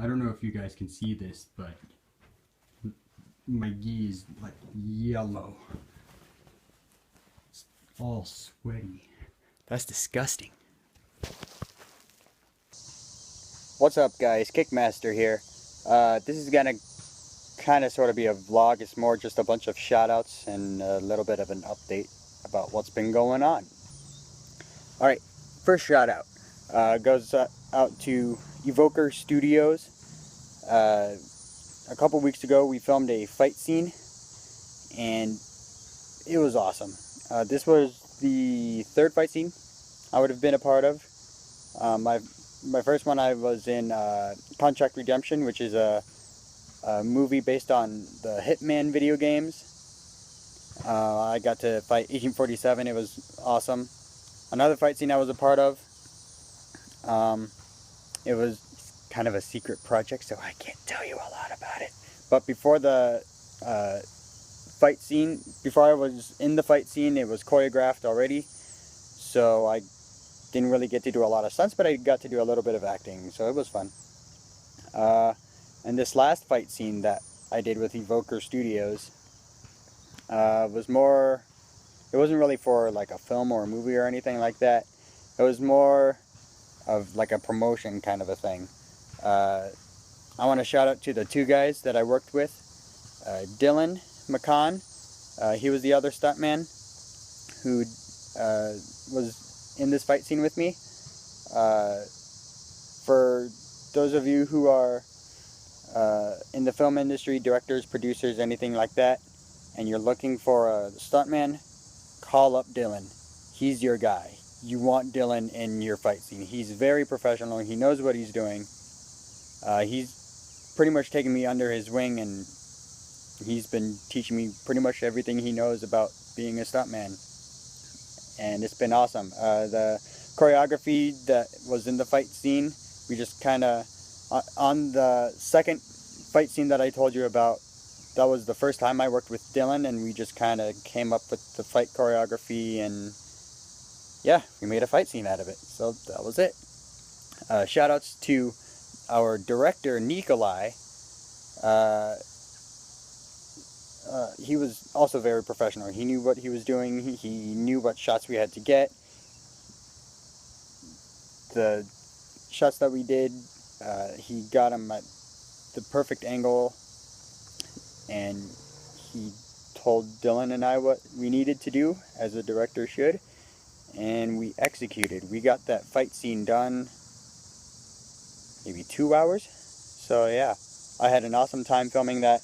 I don't know if you guys can see this, but my gi is like yellow. It's all sweaty. That's disgusting. What's up, guys? Kickmaster here. This is gonna kind of sort of be a vlog. It's more just a bunch of shout outs and a little bit of an update about what's been going on. Alright, first shout out goes out to Evoker Studios. A couple weeks ago we filmed a fight scene and it was awesome. This was the third fight scene I would have been a part of. My first one I was in Contract Redemption, which is a movie based on the Hitman video games. I got to fight 1847. It was awesome. Another fight scene I was a part of, it was kind of a secret project, so I can't tell you a lot about it. But before the fight scene, before I was in the fight scene, it was choreographed already, so I didn't really get to do a lot of stunts, but I got to do a little bit of acting, so it was fun. And this last fight scene that I did with Evoker Studios was more, it wasn't really for like a film or a movie or anything like that. It was more of like a promotion kind of a thing. I want to shout out to the two guys that I worked with. Dylan McCaughin, he was the other stuntman who was in this fight scene with me. For those of you who are in the film industry, directors, producers, anything like that, and you're looking for a stuntman, call up Dylan. He's your guy. You want Dylan in your fight scene. He's very professional. He knows what he's doing. He's pretty much taken me under his wing, and he's been teaching me pretty much everything he knows about being a stuntman. And it's been awesome. The choreography that was in the fight scene, we just kind of, on the second fight scene that I told you about, that was the first time I worked with Dylan, and we just kind of came up with the fight choreography, and yeah, we made a fight scene out of it. So that was it. Shout outs to our director, Niccoli. He was also very professional. He knew what he was doing. He knew what shots we had to get. The shots that we did, he got them at the perfect angle, and he told Dylan and I what we needed to do, as a director should, and we executed. We got that fight scene done maybe 2 hours. So yeah, I had an awesome time filming that,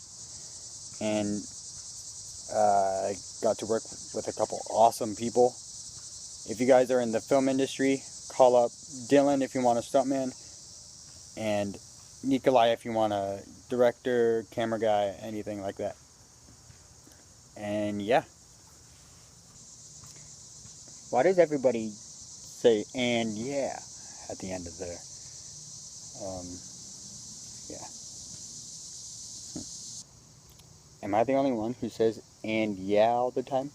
and I got to work with a couple awesome people. If you guys are in the film industry, call up Dylan if you want a stuntman, and Niccoli if you want a director, camera guy, anything like that. And yeah. Why does everybody say "and yeah" at the end of their yeah. Am I the only one who says "and yeah" all the time?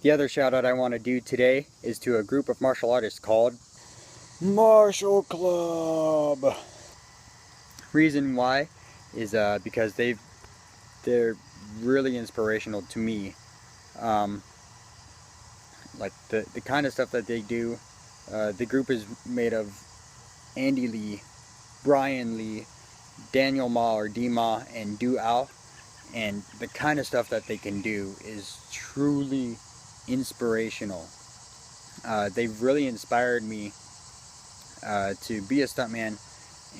The other shout out I want to do today is to a group of martial artists called Martial Club. Reason why is because they're really inspirational to me. Like the kind of stuff that they do. The group is made of Andy Lee, Brian Lee, Daniel Ma or DMah, and DMah, and the kind of stuff that they can do is truly inspirational. They've really inspired me to be a stuntman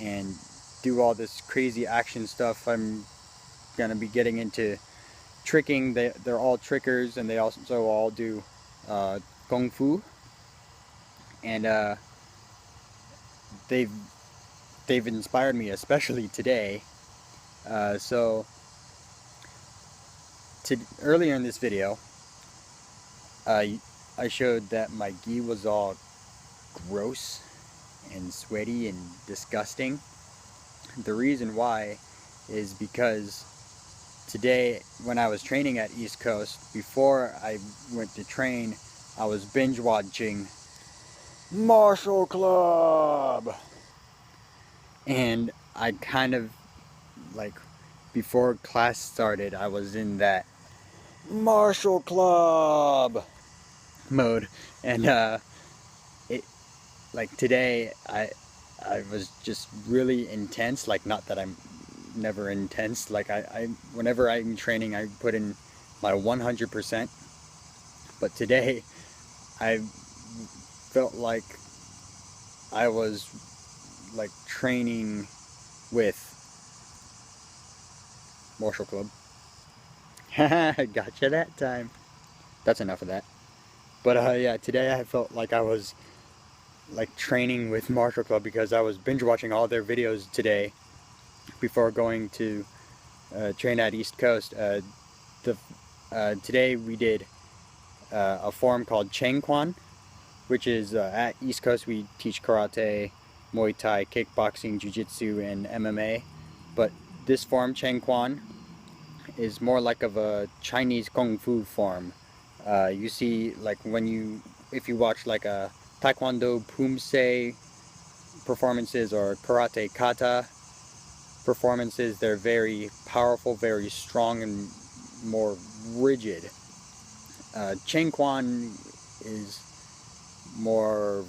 and do all this crazy action stuff. I'm gonna be getting into tricking. They're all trickers, and they also all do kung fu, and they've inspired me, especially today. So earlier in this video, I showed that my gi was all gross and sweaty and disgusting. The reason why is because today, when I was training at East Coast, before I went to train, I was binge watching Martial Club. And I kind of, like, before class started, I was in that Martial Club mode. And it, like, today I was just really intense. Like, not that I'm never intense. Like, whenever I'm training, I put in my 100%. But today I felt like I was like training with Martial Club. Gotcha that time. That's enough of that. But yeah, today I felt like I was like training with Martial Club because I was binge watching all their videos today before going to train at East Coast. Today we did a form called Cheng Kwan, which is at East Coast we teach karate, Muay Thai, kickboxing, jiu-jitsu, and MMA. But this form, Cheng Kwan, is more like of a Chinese Kung Fu form. You see, like if you watch like a Taekwondo Pumse performances or Karate Kata performances, they're very powerful, very strong, and more rigid. Cheng Kwan is more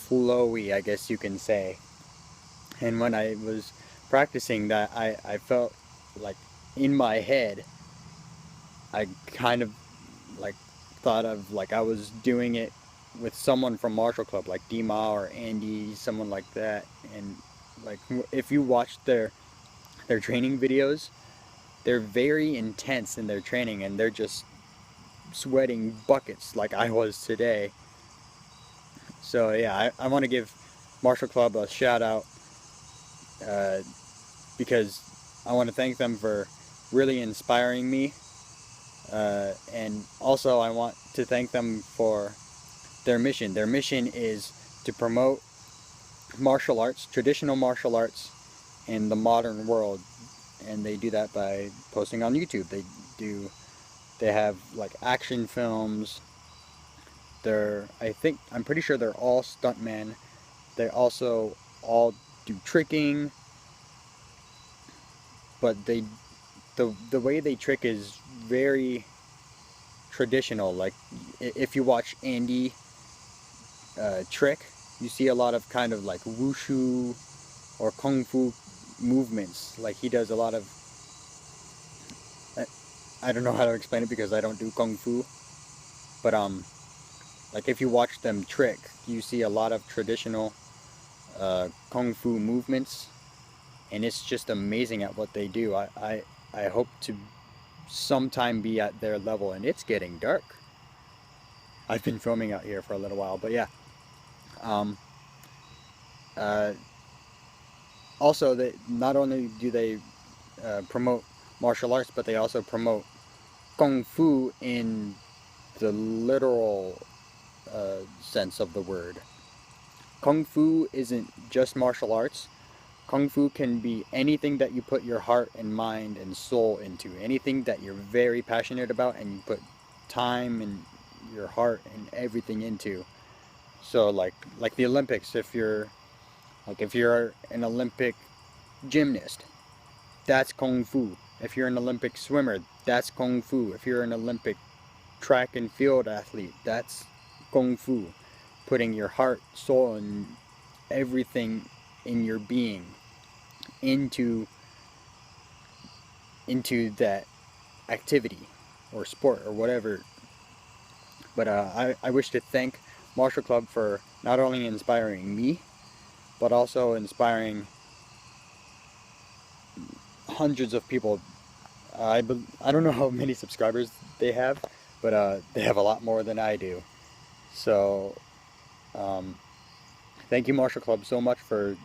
flowy, I guess you can say. And when I was practicing that, I felt like in my head, I kind of like thought of like I was doing it with someone from Martial Club, like DMah or Andy, someone like that. And like if you watch their training videos, they're very intense in their training, and they're just sweating buckets like I was today. So yeah, I want to give Martial Club a shout out because I want to thank them for really inspiring me, and also I want to thank them for their mission. Their mission is to promote martial arts, traditional martial arts, in the modern world, and they do that by posting on YouTube. They have like action films. I'm pretty sure they're all stuntmen. They also all do tricking, but the way they trick is very traditional. Like if you watch Andy trick, you see a lot of kind of like wushu or kung fu movements. Like he does a lot of, I don't know how to explain it because I don't do kung fu, but like if you watch them trick, you see a lot of traditional kung fu movements, and it's just amazing at what they do. I hope to sometime be at their level, and it's getting dark. I've been filming out here for a little while, but yeah. Also, not only do they promote martial arts, but they also promote kung fu in the literal sense of the word. Kung fu isn't just martial arts. Kung fu can be anything that you put your heart and mind and soul into. Anything that you're very passionate about and you put time and your heart and everything into. So like the Olympics, if you're an Olympic gymnast, that's Kung Fu. If you're an Olympic swimmer, that's Kung Fu. If you're an Olympic track and field athlete, that's Kung Fu. Putting your heart, soul, and everything in your being into that activity or sport or whatever. But I wish to thank Martial Club for not only inspiring me, but also inspiring hundreds of people. I don't know how many subscribers they have, but they have a lot more than I do. So thank you, Martial Club, so much for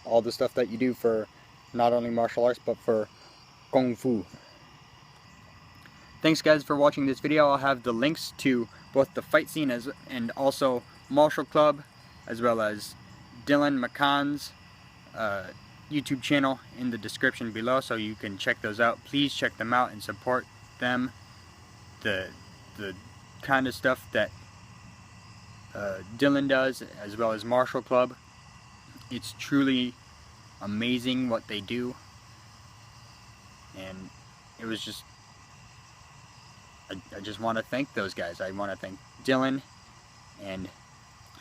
all the stuff that you do for not only martial arts, but for Kung Fu. Thanks guys for watching this video. I'll have the links to both the fight scene and also Martial Club, as well as Dylan McCaugh's YouTube channel in the description below, so you can check those out. Please check them out and support them. The kind of stuff that Dylan does, as well as Marshall Club. It's truly amazing what they do, and it was just, I just want to thank those guys. I want to thank Dylan and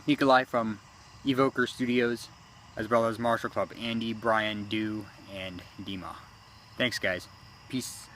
Niccoli from Evoker Studios, as well as Marshall Club, Andy, Brian, Dew, and DMah. Thanks guys. Peace.